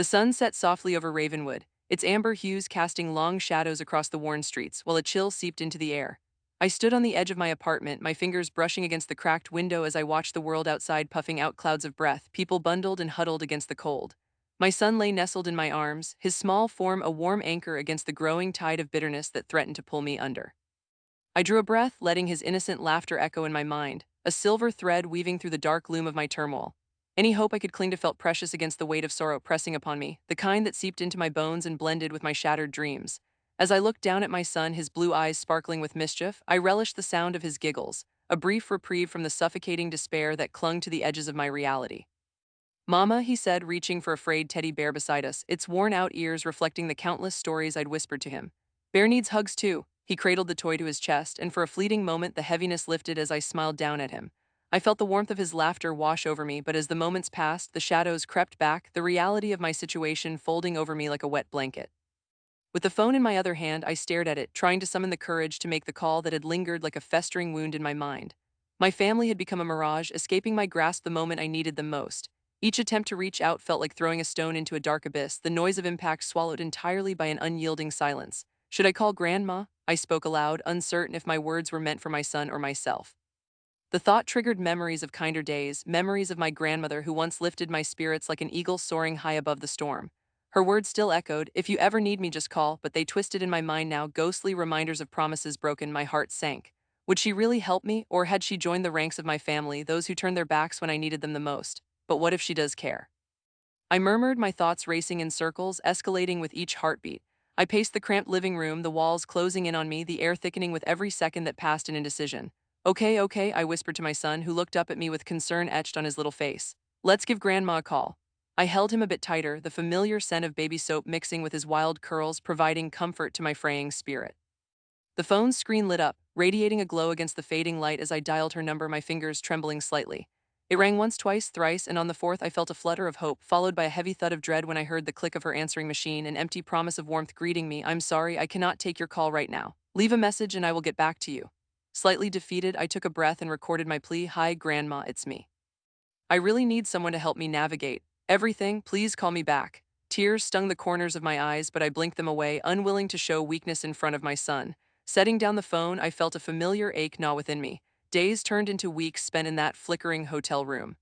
The sun set softly over Ravenwood, its amber hues casting long shadows across the worn streets, while a chill seeped into the air. I stood on the edge of my apartment, my fingers brushing against the cracked window as I watched the world outside puffing out clouds of breath, people bundled and huddled against the cold. My son lay nestled in my arms, his small form a warm anchor against the growing tide of bitterness that threatened to pull me under. I drew a breath, letting his innocent laughter echo in my mind, a silver thread weaving through the dark loom of my turmoil. Any hope I could cling to felt precious against the weight of sorrow pressing upon me, the kind that seeped into my bones and blended with my shattered dreams. As I looked down at my son, his blue eyes sparkling with mischief, I relished the sound of his giggles, a brief reprieve from the suffocating despair that clung to the edges of my reality. Mama, he said, reaching for a frayed teddy bear beside us, its worn-out ears reflecting the countless stories I'd whispered to him. Bear needs hugs too. He cradled the toy to his chest, and for a fleeting moment the heaviness lifted as I smiled down at him. I felt the warmth of his laughter wash over me, but as the moments passed, the shadows crept back, the reality of my situation folding over me like a wet blanket. With the phone in my other hand, I stared at it, trying to summon the courage to make the call that had lingered like a festering wound in my mind. My family had become a mirage, escaping my grasp the moment I needed them most. Each attempt to reach out felt like throwing a stone into a dark abyss, the noise of impact swallowed entirely by an unyielding silence. Should I call Grandma? I spoke aloud, uncertain if my words were meant for my son or myself. The thought triggered memories of kinder days, memories of my grandmother who once lifted my spirits like an eagle soaring high above the storm. Her words still echoed, "If you ever need me, just call," but they twisted in my mind now, ghostly reminders of promises broken. My heart sank. Would she really help me, or had she joined the ranks of my family, those who turned their backs when I needed them the most? But what if she does care? I murmured, my thoughts racing in circles, escalating with each heartbeat. I paced the cramped living room, the walls closing in on me, the air thickening with every second that passed in indecision. Okay, okay, I whispered to my son, who looked up at me with concern etched on his little face. Let's give Grandma a call. I held him a bit tighter, the familiar scent of baby soap mixing with his wild curls, providing comfort to my fraying spirit. The phone's screen lit up, radiating a glow against the fading light as I dialed her number, my fingers trembling slightly. It rang once, twice, thrice, and on the fourth I felt a flutter of hope, followed by a heavy thud of dread when I heard the click of her answering machine, an empty promise of warmth greeting me. "I'm sorry, I cannot take your call right now. Leave a message and I will get back to you." Slightly defeated, I took a breath and recorded my plea. "Hi, Grandma, it's me. I really need someone to help me navigate everything. Please call me back." Tears stung the corners of my eyes, but I blinked them away, unwilling to show weakness in front of my son. Setting down the phone, I felt a familiar ache gnaw within me. Days turned into weeks spent in that flickering hotel room.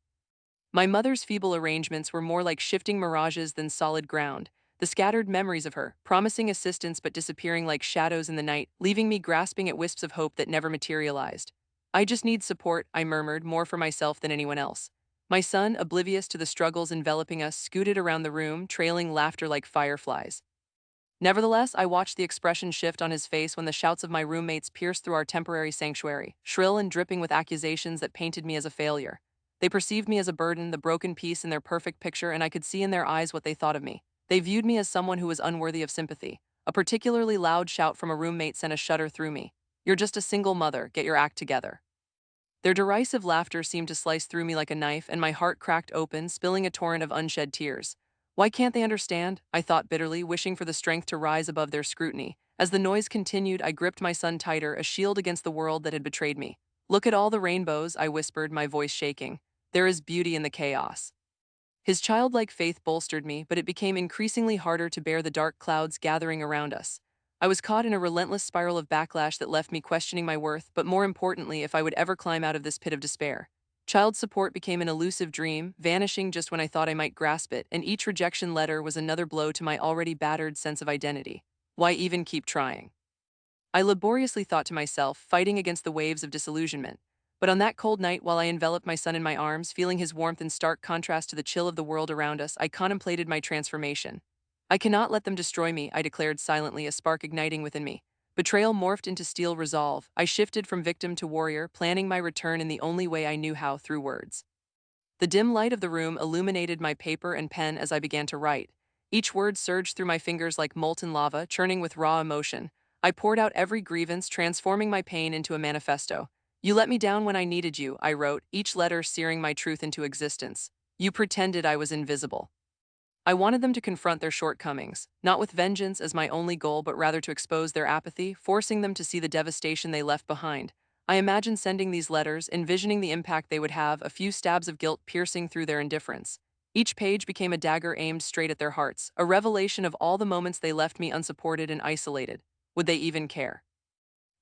My mother's feeble arrangements were more like shifting mirages than solid ground. The scattered memories of her, promising assistance but disappearing like shadows in the night, leaving me grasping at wisps of hope that never materialized. "I just need support," I murmured, more for myself than anyone else. My son, oblivious to the struggles enveloping us, scooted around the room, trailing laughter like fireflies. Nevertheless, I watched the expression shift on his face when the shouts of my roommates pierced through our temporary sanctuary, shrill and dripping with accusations that painted me as a failure. They perceived me as a burden, the broken piece in their perfect picture, and I could see in their eyes what they thought of me. They viewed me as someone who was unworthy of sympathy. A particularly loud shout from a roommate sent a shudder through me. "You're just a single mother, get your act together." Their derisive laughter seemed to slice through me like a knife, and my heart cracked open, spilling a torrent of unshed tears. Why can't they understand? I thought bitterly, wishing for the strength to rise above their scrutiny. As the noise continued, I gripped my son tighter, a shield against the world that had betrayed me. "Look at all the rainbows," I whispered, my voice shaking. "There is beauty in the chaos." His childlike faith bolstered me, but it became increasingly harder to bear the dark clouds gathering around us. I was caught in a relentless spiral of backlash that left me questioning my worth, but more importantly, if I would ever climb out of this pit of despair. Child support became an elusive dream, vanishing just when I thought I might grasp it, and each rejection letter was another blow to my already battered sense of identity. Why even keep trying? I laboriously thought to myself, fighting against the waves of disillusionment. But on that cold night, while I enveloped my son in my arms, feeling his warmth in stark contrast to the chill of the world around us, I contemplated my transformation. "I cannot let them destroy me," I declared silently, a spark igniting within me. Betrayal morphed into steel resolve. I shifted from victim to warrior, planning my return in the only way I knew how, through words. The dim light of the room illuminated my paper and pen as I began to write. Each word surged through my fingers like molten lava, churning with raw emotion. I poured out every grievance, transforming my pain into a manifesto. "You let me down when I needed you," I wrote, each letter searing my truth into existence. "You pretended I was invisible." I wanted them to confront their shortcomings, not with vengeance as my only goal, but rather to expose their apathy, forcing them to see the devastation they left behind. I imagined sending these letters, envisioning the impact they would have, a few stabs of guilt piercing through their indifference. Each page became a dagger aimed straight at their hearts, a revelation of all the moments they left me unsupported and isolated. Would they even care?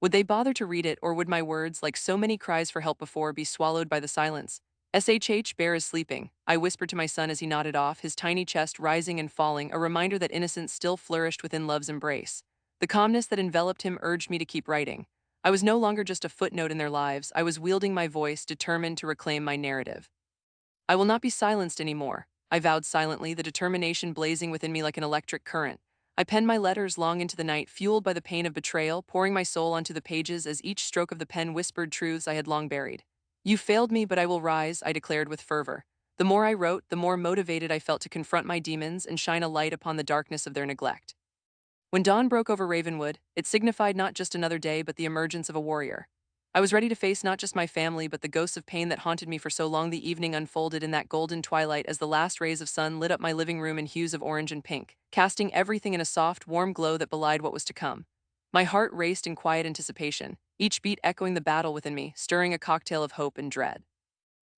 Would they bother to read it, or would my words, like so many cries for help before, be swallowed by the silence? Bear is sleeping, I whispered to my son as he nodded off, his tiny chest rising and falling, a reminder that innocence still flourished within love's embrace. The calmness that enveloped him urged me to keep writing. I was no longer just a footnote in their lives, I was wielding my voice, determined to reclaim my narrative. I will not be silenced anymore, I vowed silently, the determination blazing within me like an electric current. I penned my letters long into the night, fueled by the pain of betrayal, pouring my soul onto the pages as each stroke of the pen whispered truths I had long buried. You failed me, but I will rise, I declared with fervor. The more I wrote, the more motivated I felt to confront my demons and shine a light upon the darkness of their neglect. When dawn broke over Ravenwood, it signified not just another day but the emergence of a warrior. I was ready to face not just my family but the ghosts of pain that haunted me for so long. The evening unfolded in that golden twilight as the last rays of sun lit up my living room in hues of orange and pink, casting everything in a soft, warm glow that belied what was to come. My heart raced in quiet anticipation, each beat echoing the battle within me, stirring a cocktail of hope and dread.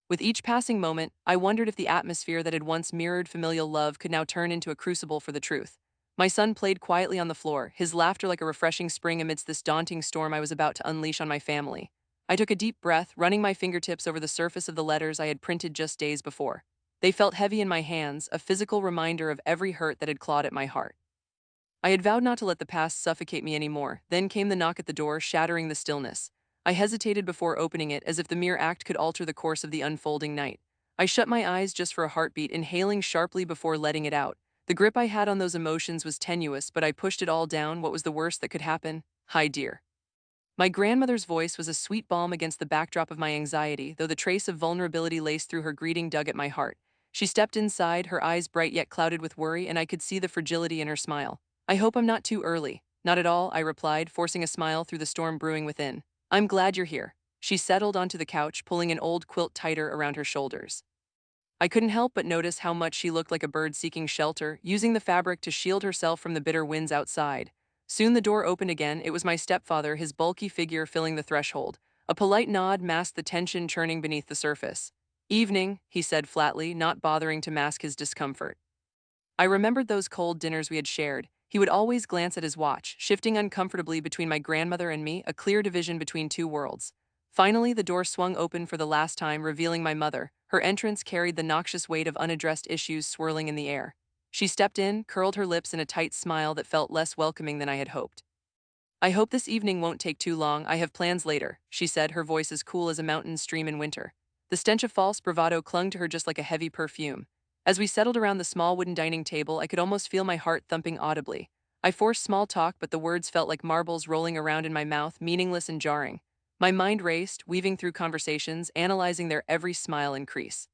With each passing moment, I wondered if the atmosphere that had once mirrored familial love could now turn into a crucible for the truth. My son played quietly on the floor, his laughter like a refreshing spring amidst this daunting storm I was about to unleash on my family. I took a deep breath, running my fingertips over the surface of the letters I had printed just days before. They felt heavy in my hands, a physical reminder of every hurt that had clawed at my heart. I had vowed not to let the past suffocate me anymore. Then came the knock at the door, shattering the stillness. I hesitated before opening it, as if the mere act could alter the course of the unfolding night. I shut my eyes just for a heartbeat, inhaling sharply before letting it out. The grip I had on those emotions was tenuous, but I pushed it all down. What was the worst that could happen? Hi, dear. My grandmother's voice was a sweet balm against the backdrop of my anxiety, though the trace of vulnerability laced through her greeting dug at my heart. She stepped inside, her eyes bright yet clouded with worry, and I could see the fragility in her smile. I hope I'm not too early. Not at all, I replied, forcing a smile through the storm brewing within. I'm glad you're here. She settled onto the couch, pulling an old quilt tighter around her shoulders. I couldn't help but notice how much she looked like a bird seeking shelter, using the fabric to shield herself from the bitter winds outside. Soon the door opened again. It was my stepfather, his bulky figure filling the threshold. A polite nod masked the tension churning beneath the surface. Evening, he said flatly, not bothering to mask his discomfort. I remembered those cold dinners we had shared. He would always glance at his watch, shifting uncomfortably between my grandmother and me, a clear division between two worlds. Finally, the door swung open for the last time, revealing my mother. Her entrance carried the noxious weight of unaddressed issues swirling in the air. She stepped in, curled her lips in a tight smile that felt less welcoming than I had hoped. I hope this evening won't take too long. I have plans later, she said, her voice as cool as a mountain stream in winter. The stench of false bravado clung to her just like a heavy perfume. As we settled around the small wooden dining table, I could almost feel my heart thumping audibly. I forced small talk, but the words felt like marbles rolling around in my mouth, meaningless and jarring. My mind raced, weaving through conversations, analyzing their every smile and crease.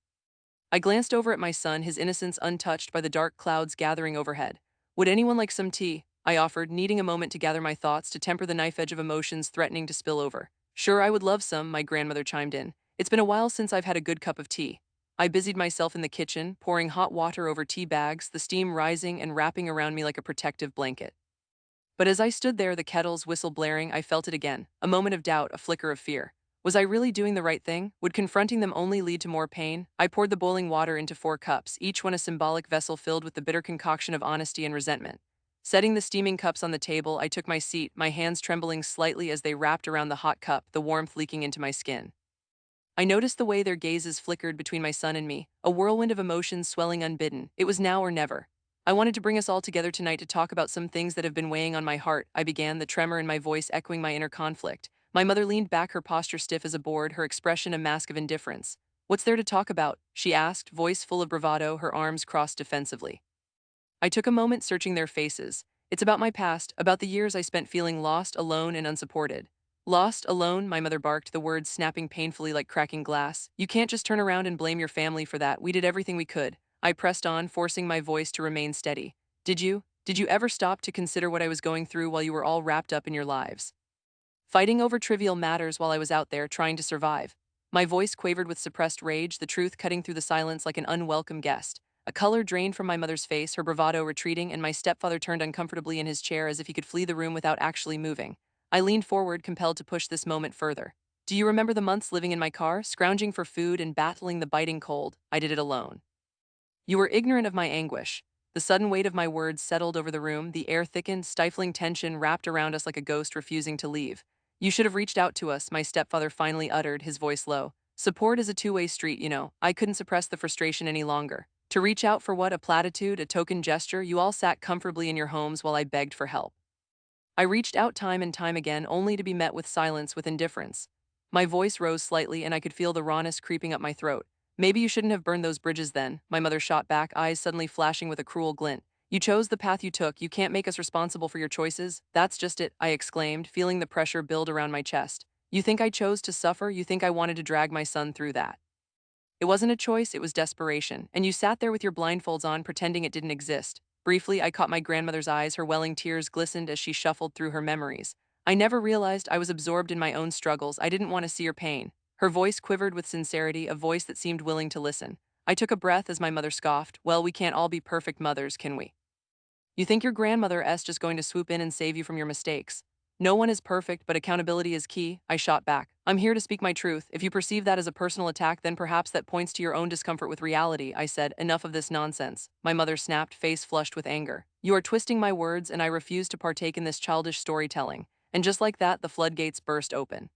I glanced over at my son, his innocence untouched by the dark clouds gathering overhead. Would anyone like some tea? I offered, needing a moment to gather my thoughts to temper the knife edge of emotions threatening to spill over. Sure, I would love some, my grandmother chimed in. It's been a while since I've had a good cup of tea. I busied myself in the kitchen, pouring hot water over tea bags, the steam rising and wrapping around me like a protective blanket. But as I stood there, the kettle's whistle blaring, I felt it again, a moment of doubt, a flicker of fear. Was I really doing the right thing? Would confronting them only lead to more pain? I poured the boiling water into 4 cups, each one a symbolic vessel filled with the bitter concoction of honesty and resentment. Setting the steaming cups on the table, I took my seat, my hands trembling slightly as they wrapped around the hot cup, the warmth leaking into my skin. I noticed the way their gazes flickered between my son and me, a whirlwind of emotions swelling unbidden. It was now or never. I wanted to bring us all together tonight to talk about some things that have been weighing on my heart, I began, the tremor in my voice echoing my inner conflict. My mother leaned back, her posture stiff as a board, her expression a mask of indifference. What's there to talk about? She asked, voice full of bravado, her arms crossed defensively. I took a moment searching their faces. It's about my past, about the years I spent feeling lost, alone, and unsupported. Lost, alone, my mother barked, the words snapping painfully like cracking glass. You can't just turn around and blame your family for that. We did everything we could. I pressed on, forcing my voice to remain steady. Did you? Did you ever stop to consider what I was going through while you were all wrapped up in your lives? Fighting over trivial matters while I was out there trying to survive. My voice quavered with suppressed rage, the truth cutting through the silence like an unwelcome guest. A color drained from my mother's face, her bravado retreating, and my stepfather turned uncomfortably in his chair as if he could flee the room without actually moving. I leaned forward, compelled to push this moment further. Do you remember the months living in my car, scrounging for food and battling the biting cold? I did it alone. You were ignorant of my anguish. The sudden weight of my words settled over the room, the air thickened, stifling tension wrapped around us like a ghost refusing to leave. You should have reached out to us, my stepfather finally uttered, his voice low. Support is a two-way street, you know. I couldn't suppress the frustration any longer. To reach out for what? A platitude, a token gesture? You all sat comfortably in your homes while I begged for help. I reached out time and time again, only to be met with silence, with indifference. My voice rose slightly, and I could feel the rawness creeping up my throat. Maybe you shouldn't have burned those bridges then, my mother shot back, eyes suddenly flashing with a cruel glint. You chose the path you took. You can't make us responsible for your choices. That's just it, I exclaimed, feeling the pressure build around my chest. You think I chose to suffer? You think I wanted to drag my son through that? It wasn't a choice, it was desperation, and you sat there with your blindfolds on, pretending it didn't exist. Briefly, I caught my grandmother's eyes, her welling tears glistened as she shuffled through her memories. I never realized I was absorbed in my own struggles. I didn't want to see her pain. Her voice quivered with sincerity, a voice that seemed willing to listen. I took a breath as my mother scoffed. Well, we can't all be perfect mothers, can we? You think your grandmother is just going to swoop in and save you from your mistakes. No one is perfect, but accountability is key, I shot back. I'm here to speak my truth. If you perceive that as a personal attack, then perhaps that points to your own discomfort with reality, I said. Enough of this nonsense. My mother snapped, face flushed with anger. You are twisting my words, and I refuse to partake in this childish storytelling. And just like that, the floodgates burst open.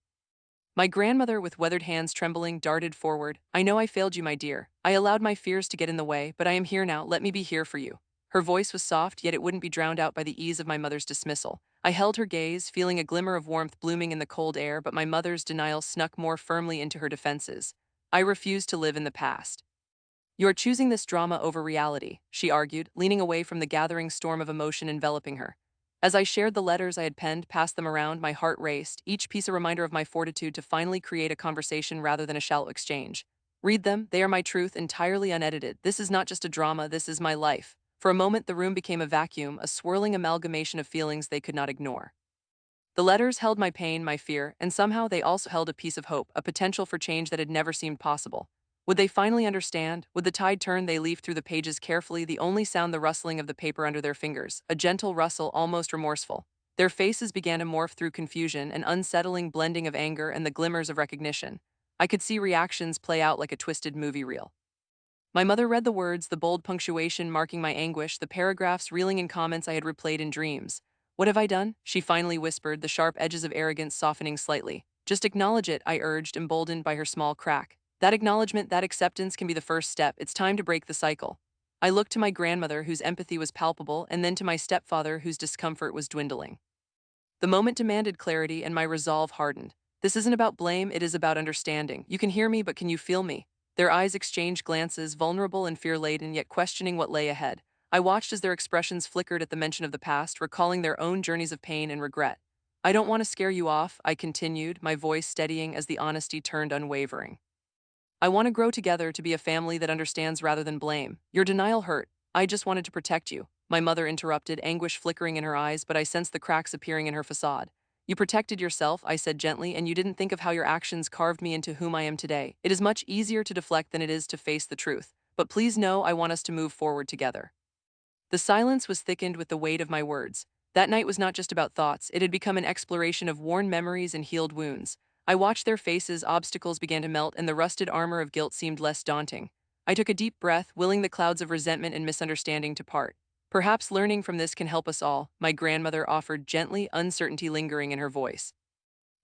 My grandmother, with weathered hands trembling, darted forward. I know I failed you, my dear. I allowed my fears to get in the way, but I am here now. Let me be here for you. Her voice was soft, yet it wouldn't be drowned out by the ease of my mother's dismissal. I held her gaze, feeling a glimmer of warmth blooming in the cold air, but my mother's denial snuck more firmly into her defenses. I refuse to live in the past. You're choosing this drama over reality, she argued, leaning away from the gathering storm of emotion enveloping her. As I shared the letters I had penned, passed them around, my heart raced, each piece a reminder of my fortitude to finally create a conversation rather than a shallow exchange. Read them, they are my truth, entirely unedited. This is not just a drama, this is my life. For a moment, the room became a vacuum, a swirling amalgamation of feelings they could not ignore. The letters held my pain, my fear, and somehow they also held a piece of hope, a potential for change that had never seemed possible. Would they finally understand? Would the tide turn? They leafed through the pages carefully, the only sound the rustling of the paper under their fingers, a gentle rustle, almost remorseful. Their faces began to morph through confusion, an unsettling blending of anger and the glimmers of recognition. I could see reactions play out like a twisted movie reel. My mother read the words, the bold punctuation marking my anguish, the paragraphs reeling in comments I had replayed in dreams. What have I done? She finally whispered, the sharp edges of arrogance softening slightly. Just acknowledge it, I urged, emboldened by her small crack. That acknowledgement, that acceptance can be the first step. It's time to break the cycle. I looked to my grandmother, whose empathy was palpable, and then to my stepfather, whose discomfort was dwindling. The moment demanded clarity, and my resolve hardened. This isn't about blame, it is about understanding. You can hear me, but can you feel me? Their eyes exchanged glances, vulnerable and fear-laden, yet questioning what lay ahead. I watched as their expressions flickered at the mention of the past, recalling their own journeys of pain and regret. I don't want to scare you off, I continued, my voice steadying as the honesty turned unwavering. I want to grow together, to be a family that understands rather than blame. Your denial hurt. I just wanted to protect you. My mother interrupted, anguish flickering in her eyes, but I sensed the cracks appearing in her facade. You protected yourself, I said gently, and you didn't think of how your actions carved me into whom I am today. It is much easier to deflect than it is to face the truth. But please know I want us to move forward together. The silence was thickened with the weight of my words. That night was not just about thoughts, it had become an exploration of worn memories and healed wounds. I watched their faces, obstacles began to melt, and the rusted armor of guilt seemed less daunting. I took a deep breath, willing the clouds of resentment and misunderstanding to part. Perhaps learning from this can help us all, my grandmother offered gently, uncertainty lingering in her voice.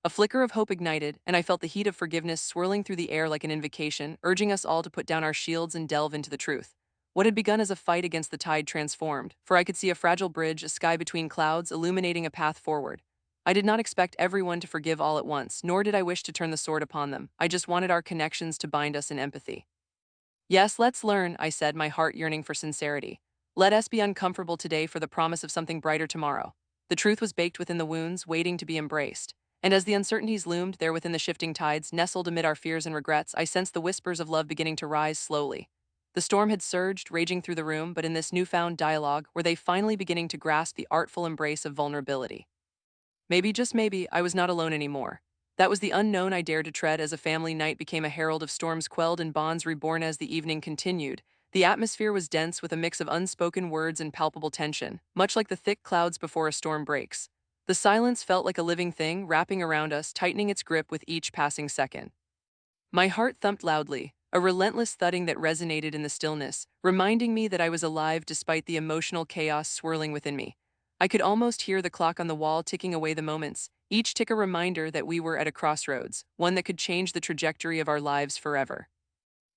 A flicker of hope ignited, and I felt the heat of forgiveness swirling through the air like an invocation, urging us all to put down our shields and delve into the truth. What had begun as a fight against the tide transformed, for I could see a fragile bridge, a sky between clouds, illuminating a path forward. I did not expect everyone to forgive all at once, nor did I wish to turn the sword upon them. I just wanted our connections to bind us in empathy. Yes, let's learn, I said, my heart yearning for sincerity. Let us be uncomfortable today for the promise of something brighter tomorrow. The truth was baked within the wounds, waiting to be embraced. And as the uncertainties loomed there within the shifting tides, nestled amid our fears and regrets, I sensed the whispers of love beginning to rise slowly. The storm had surged, raging through the room, but in this newfound dialogue were they finally beginning to grasp the artful embrace of vulnerability. Maybe, just maybe, I was not alone anymore. That was the unknown I dared to tread as a family night became a herald of storms quelled and bonds reborn as the evening continued. The atmosphere was dense with a mix of unspoken words and palpable tension, much like the thick clouds before a storm breaks. The silence felt like a living thing, wrapping around us, tightening its grip with each passing second. My heart thumped loudly. a relentless thudding that resonated in the stillness, reminding me that I was alive despite the emotional chaos swirling within me. I could almost hear the clock on the wall ticking away the moments, each tick a reminder that we were at a crossroads, one that could change the trajectory of our lives forever.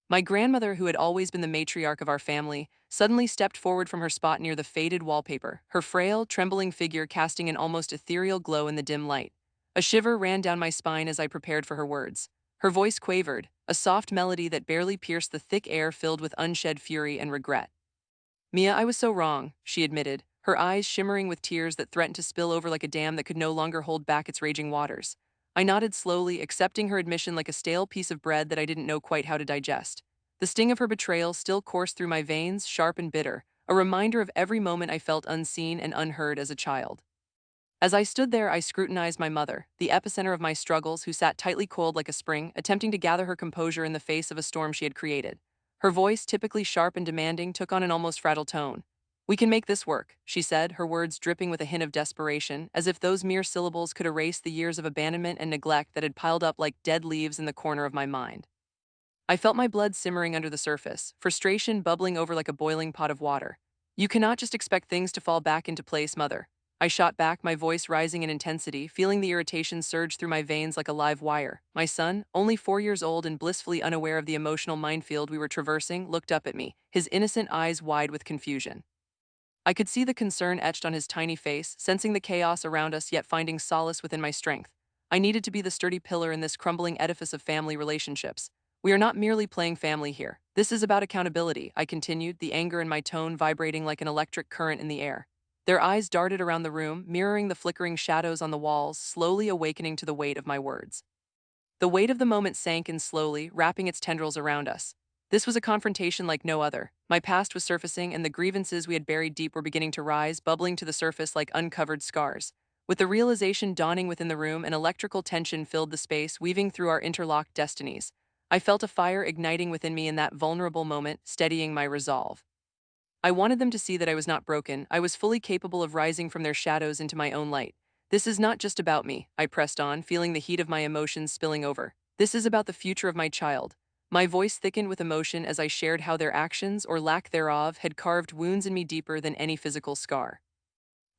My grandmother, who had always been the matriarch of our family, suddenly stepped forward from her spot near the faded wallpaper, her frail, trembling figure casting an almost ethereal glow in the dim light. A shiver ran down my spine as I prepared for her words. Her voice quavered, a soft melody that barely pierced the thick air filled with unshed fury and regret. Mia, I was so wrong, she admitted, her eyes shimmering with tears that threatened to spill over like a dam that could no longer hold back its raging waters. I nodded slowly, accepting her admission like a stale piece of bread that I didn't know quite how to digest. The sting of her betrayal still coursed through my veins, sharp and bitter, a reminder of every moment I felt unseen and unheard as a child. As I stood there, I scrutinized my mother, the epicenter of my struggles, who sat tightly coiled like a spring, attempting to gather her composure in the face of a storm she had created. Her voice, typically sharp and demanding, took on an almost fragile tone. "We can make this work," she said, her words dripping with a hint of desperation, as if those mere syllables could erase the years of abandonment and neglect that had piled up like dead leaves in the corner of my mind. I felt my blood simmering under the surface, frustration bubbling over like a boiling pot of water. "You cannot just expect things to fall back into place, Mother." I shot back, my voice rising in intensity, feeling the irritation surge through my veins like a live wire. My son, only 4 years old and blissfully unaware of the emotional minefield we were traversing, looked up at me, his innocent eyes wide with confusion. I could see the concern etched on his tiny face, sensing the chaos around us yet finding solace within my strength. I needed to be the sturdy pillar in this crumbling edifice of family relationships. "We are not merely playing family here. This is about accountability," I continued, the anger in my tone vibrating like an electric current in the air. Their eyes darted around the room, mirroring the flickering shadows on the walls, slowly awakening to the weight of my words. The weight of the moment sank in slowly, wrapping its tendrils around us. This was a confrontation like no other. My past was surfacing, and the grievances we had buried deep were beginning to rise, bubbling to the surface like uncovered scars. With the realization dawning within the room, an electrical tension filled the space, weaving through our interlocked destinies. I felt a fire igniting within me in that vulnerable moment, steadying my resolve. I wanted them to see that I was not broken. I was fully capable of rising from their shadows into my own light. "This is not just about me," I pressed on, feeling the heat of my emotions spilling over. "This is about the future of my child." My voice thickened with emotion as I shared how their actions, or lack thereof, had carved wounds in me deeper than any physical scar.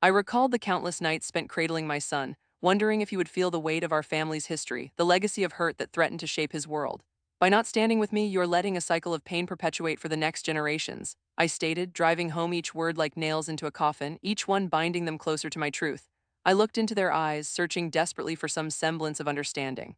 I recalled the countless nights spent cradling my son, wondering if he would feel the weight of our family's history, the legacy of hurt that threatened to shape his world. "By not standing with me, you're letting a cycle of pain perpetuate for the next generations," I stated, driving home each word like nails into a coffin, each one binding them closer to my truth. I looked into their eyes, searching desperately for some semblance of understanding.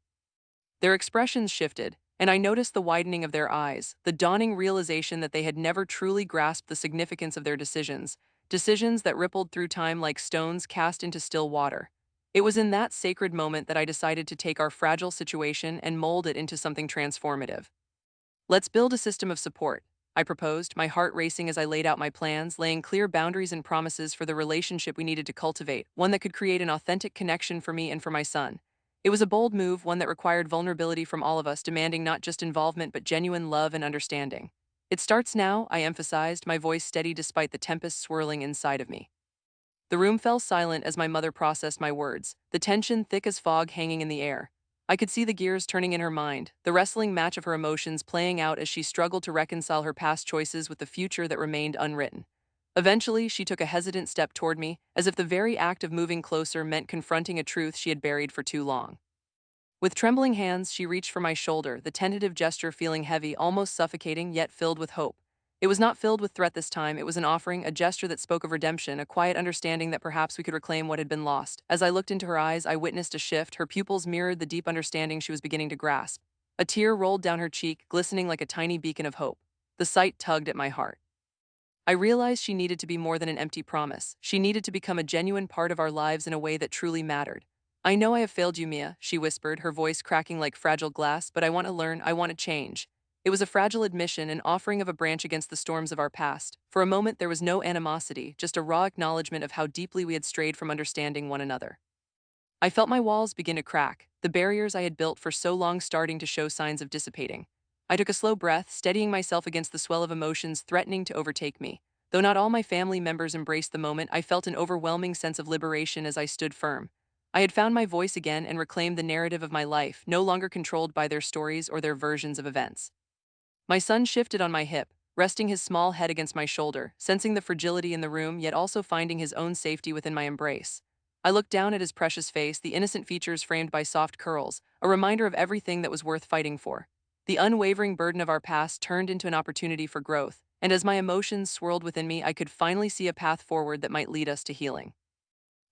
Their expressions shifted, and I noticed the widening of their eyes, the dawning realization that they had never truly grasped the significance of their decisions, decisions that rippled through time like stones cast into still water. It was in that sacred moment that I decided to take our fragile situation and mold it into something transformative. "Let's build a system of support," I proposed, my heart racing as I laid out my plans, laying clear boundaries and promises for the relationship we needed to cultivate, one that could create an authentic connection for me and for my son. It was a bold move, one that required vulnerability from all of us, demanding not just involvement but genuine love and understanding. "It starts now," I emphasized, my voice steady despite the tempest swirling inside of me. The room fell silent as my mother processed my words, the tension thick as fog hanging in the air. I could see the gears turning in her mind, the wrestling match of her emotions playing out as she struggled to reconcile her past choices with the future that remained unwritten. Eventually, she took a hesitant step toward me, as if the very act of moving closer meant confronting a truth she had buried for too long. With trembling hands, she reached for my shoulder, the tentative gesture feeling heavy, almost suffocating, yet filled with hope. It was not filled with threat this time, it was an offering, a gesture that spoke of redemption, a quiet understanding that perhaps we could reclaim what had been lost. As I looked into her eyes, I witnessed a shift, her pupils mirrored the deep understanding she was beginning to grasp. A tear rolled down her cheek, glistening like a tiny beacon of hope. The sight tugged at my heart. I realized she needed to be more than an empty promise. She needed to become a genuine part of our lives in a way that truly mattered. "I know I have failed you, Mia," she whispered, her voice cracking like fragile glass, "but I want to learn, I want to change." It was a fragile admission, an offering of a branch against the storms of our past. For a moment, there was no animosity, just a raw acknowledgement of how deeply we had strayed from understanding one another. I felt my walls begin to crack, the barriers I had built for so long starting to show signs of dissipating. I took a slow breath, steadying myself against the swell of emotions threatening to overtake me. Though not all my family members embraced the moment, I felt an overwhelming sense of liberation as I stood firm. I had found my voice again and reclaimed the narrative of my life, no longer controlled by their stories or their versions of events. My son shifted on my hip, resting his small head against my shoulder, sensing the fragility in the room yet also finding his own safety within my embrace. I looked down at his precious face, the innocent features framed by soft curls, a reminder of everything that was worth fighting for. The unwavering burden of our past turned into an opportunity for growth, and as my emotions swirled within me, I could finally see a path forward that might lead us to healing.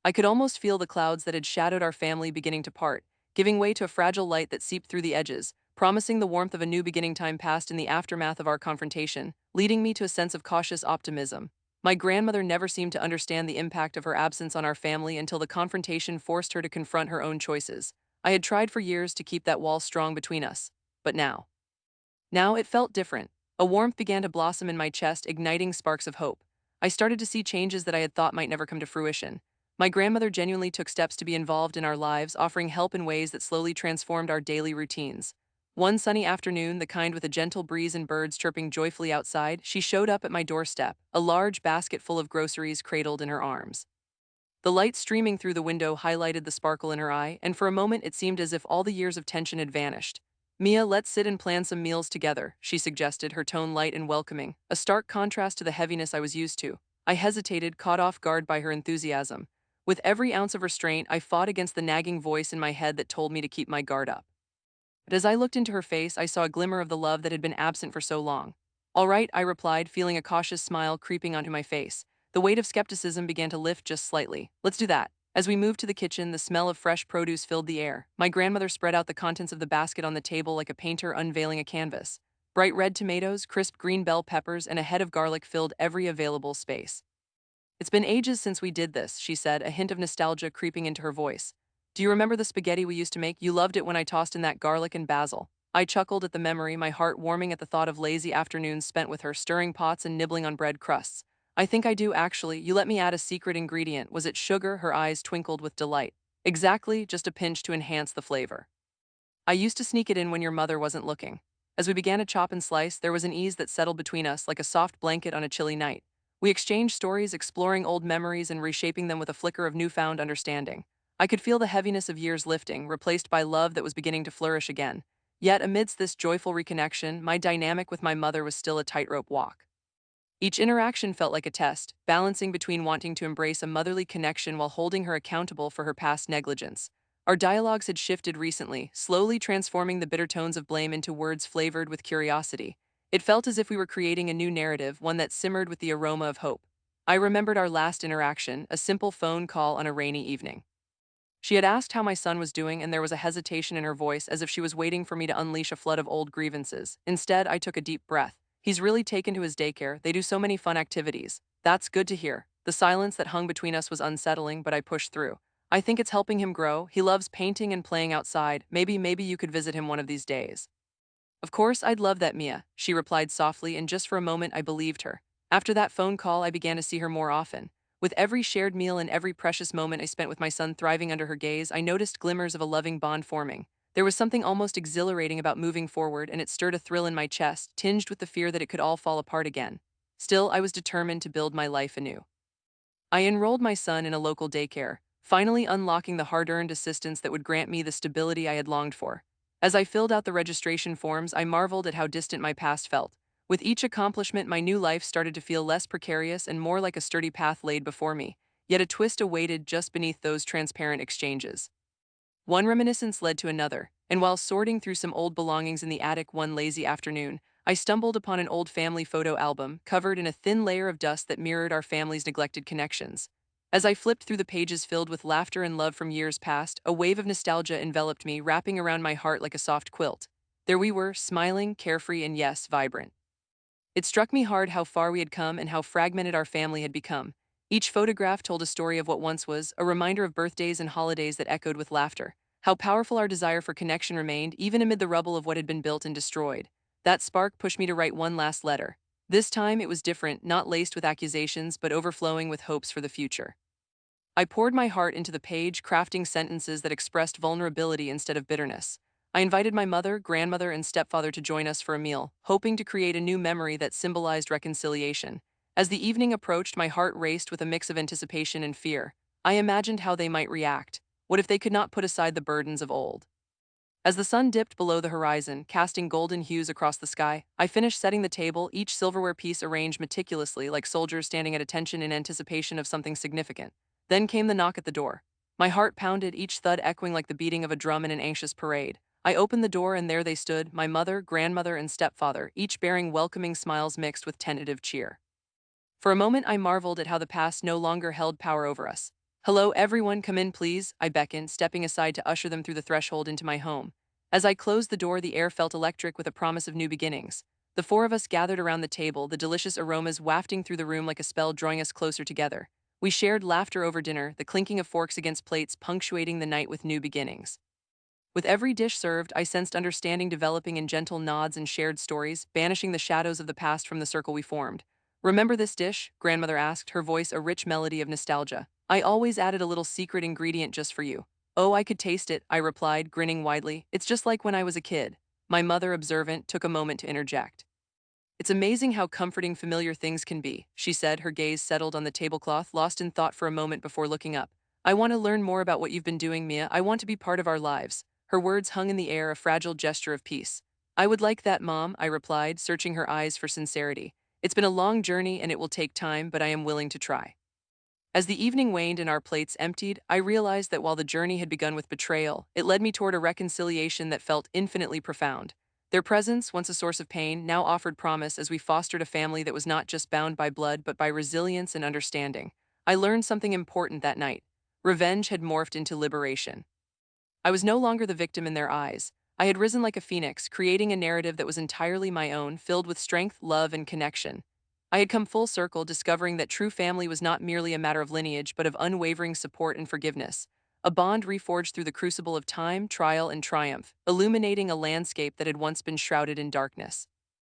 I could almost feel the clouds that had shadowed our family beginning to part, giving way to a fragile light that seeped through the edges, promising the warmth of a new beginning. Time passed in the aftermath of our confrontation, leading me to a sense of cautious optimism. My grandmother never seemed to understand the impact of her absence on our family until the confrontation forced her to confront her own choices. I had tried for years to keep that wall strong between us, but now it felt different. A warmth began to blossom in my chest, igniting sparks of hope. I started to see changes that I had thought might never come to fruition. My grandmother genuinely took steps to be involved in our lives, offering help in ways that slowly transformed our daily routines. One sunny afternoon, the kind with a gentle breeze and birds chirping joyfully outside, she showed up at my doorstep, a large basket full of groceries cradled in her arms. The light streaming through the window highlighted the sparkle in her eye, and for a moment it seemed as if all the years of tension had vanished. "Mia, let's sit and plan some meals together," she suggested, her tone light and welcoming, a stark contrast to the heaviness I was used to. I hesitated, caught off guard by her enthusiasm. With every ounce of restraint, I fought against the nagging voice in my head that told me to keep my guard up. But as I looked into her face, I saw a glimmer of the love that had been absent for so long. "All right," I replied, feeling a cautious smile creeping onto my face. The weight of skepticism began to lift just slightly. "Let's do that." As we moved to the kitchen, the smell of fresh produce filled the air. My grandmother spread out the contents of the basket on the table like a painter unveiling a canvas. Bright red tomatoes, crisp green bell peppers, and a head of garlic filled every available space. "It's been ages since we did this," she said, a hint of nostalgia creeping into her voice. "Do you remember the spaghetti we used to make? You loved it when I tossed in that garlic and basil." I chuckled at the memory, my heart warming at the thought of lazy afternoons spent with her, stirring pots and nibbling on bread crusts. "I think I do, actually. You let me add a secret ingredient. Was it sugar?" Her eyes twinkled with delight. "Exactly, just a pinch to enhance the flavor. I used to sneak it in when your mother wasn't looking." As we began to chop and slice, there was an ease that settled between us like a soft blanket on a chilly night. We exchanged stories, exploring old memories and reshaping them with a flicker of newfound understanding. I could feel the heaviness of years lifting, replaced by love that was beginning to flourish again. Yet amidst this joyful reconnection, my dynamic with my mother was still a tightrope walk. Each interaction felt like a test, balancing between wanting to embrace a motherly connection while holding her accountable for her past negligence. Our dialogues had shifted recently, slowly transforming the bitter tones of blame into words flavored with curiosity. It felt as if we were creating a new narrative, one that simmered with the aroma of hope. I remembered our last interaction, a simple phone call on a rainy evening. She had asked how my son was doing, and there was a hesitation in her voice, as if she was waiting for me to unleash a flood of old grievances. Instead, I took a deep breath. "He's really taken to his daycare. They do so many fun activities." "That's good to hear." The silence that hung between us was unsettling, but I pushed through. "I think it's helping him grow. He loves painting and playing outside. Maybe you could visit him one of these days." "Of course, I'd love that, Mia," she replied softly, and just for a moment I believed her. After that phone call, I began to see her more often. With every shared meal and every precious moment I spent with my son thriving under her gaze, I noticed glimmers of a loving bond forming. There was something almost exhilarating about moving forward, and it stirred a thrill in my chest, tinged with the fear that it could all fall apart again. Still, I was determined to build my life anew. I enrolled my son in a local daycare, finally unlocking the hard-earned assistance that would grant me the stability I had longed for. As I filled out the registration forms, I marveled at how distant my past felt. With each accomplishment, my new life started to feel less precarious and more like a sturdy path laid before me. Yet a twist awaited just beneath those transparent exchanges. One reminiscence led to another, and while sorting through some old belongings in the attic one lazy afternoon, I stumbled upon an old family photo album covered in a thin layer of dust that mirrored our family's neglected connections. As I flipped through the pages filled with laughter and love from years past, a wave of nostalgia enveloped me, wrapping around my heart like a soft quilt. There we were, smiling, carefree, and yes, vibrant. It struck me hard how far we had come and how fragmented our family had become. Each photograph told a story of what once was, a reminder of birthdays and holidays that echoed with laughter. How powerful our desire for connection remained, even amid the rubble of what had been built and destroyed. That spark pushed me to write one last letter. This time it was different, not laced with accusations, but overflowing with hopes for the future. I poured my heart into the page, crafting sentences that expressed vulnerability instead of bitterness. I invited my mother, grandmother, and stepfather to join us for a meal, hoping to create a new memory that symbolized reconciliation. As the evening approached, my heart raced with a mix of anticipation and fear. I imagined how they might react. What if they could not put aside the burdens of old? As the sun dipped below the horizon, casting golden hues across the sky, I finished setting the table, each silverware piece arranged meticulously like soldiers standing at attention in anticipation of something significant. Then came the knock at the door. My heart pounded, each thud echoing like the beating of a drum in an anxious parade. I opened the door and there they stood, my mother, grandmother, and stepfather, each bearing welcoming smiles mixed with tentative cheer. For a moment I marveled at how the past no longer held power over us. "Hello everyone, come in please," I beckoned, stepping aside to usher them through the threshold into my home. As I closed the door, the air felt electric with a promise of new beginnings. The four of us gathered around the table, the delicious aromas wafting through the room like a spell drawing us closer together. We shared laughter over dinner, the clinking of forks against plates punctuating the night with new beginnings. With every dish served, I sensed understanding developing in gentle nods and shared stories, banishing the shadows of the past from the circle we formed. "Remember this dish?" grandmother asked, her voice a rich melody of nostalgia. "I always added a little secret ingredient just for you." "Oh, I could taste it," I replied, grinning widely. "It's just like when I was a kid." My mother, observant, took a moment to interject. "It's amazing how comforting familiar things can be," she said, her gaze settled on the tablecloth, lost in thought for a moment before looking up. "I want to learn more about what you've been doing, Mia. I want to be part of our lives." Her words hung in the air, a fragile gesture of peace. "I would like that, Mom," I replied, searching her eyes for sincerity. "It's been a long journey and it will take time, but I am willing to try." As the evening waned and our plates emptied, I realized that while the journey had begun with betrayal, it led me toward a reconciliation that felt infinitely profound. Their presence, once a source of pain, now offered promise as we fostered a family that was not just bound by blood but by resilience and understanding. I learned something important that night. Revenge had morphed into liberation. I was no longer the victim in their eyes. I had risen like a phoenix, creating a narrative that was entirely my own, filled with strength, love, and connection. I had come full circle, discovering that true family was not merely a matter of lineage, but of unwavering support and forgiveness. A bond reforged through the crucible of time, trial, and triumph, illuminating a landscape that had once been shrouded in darkness.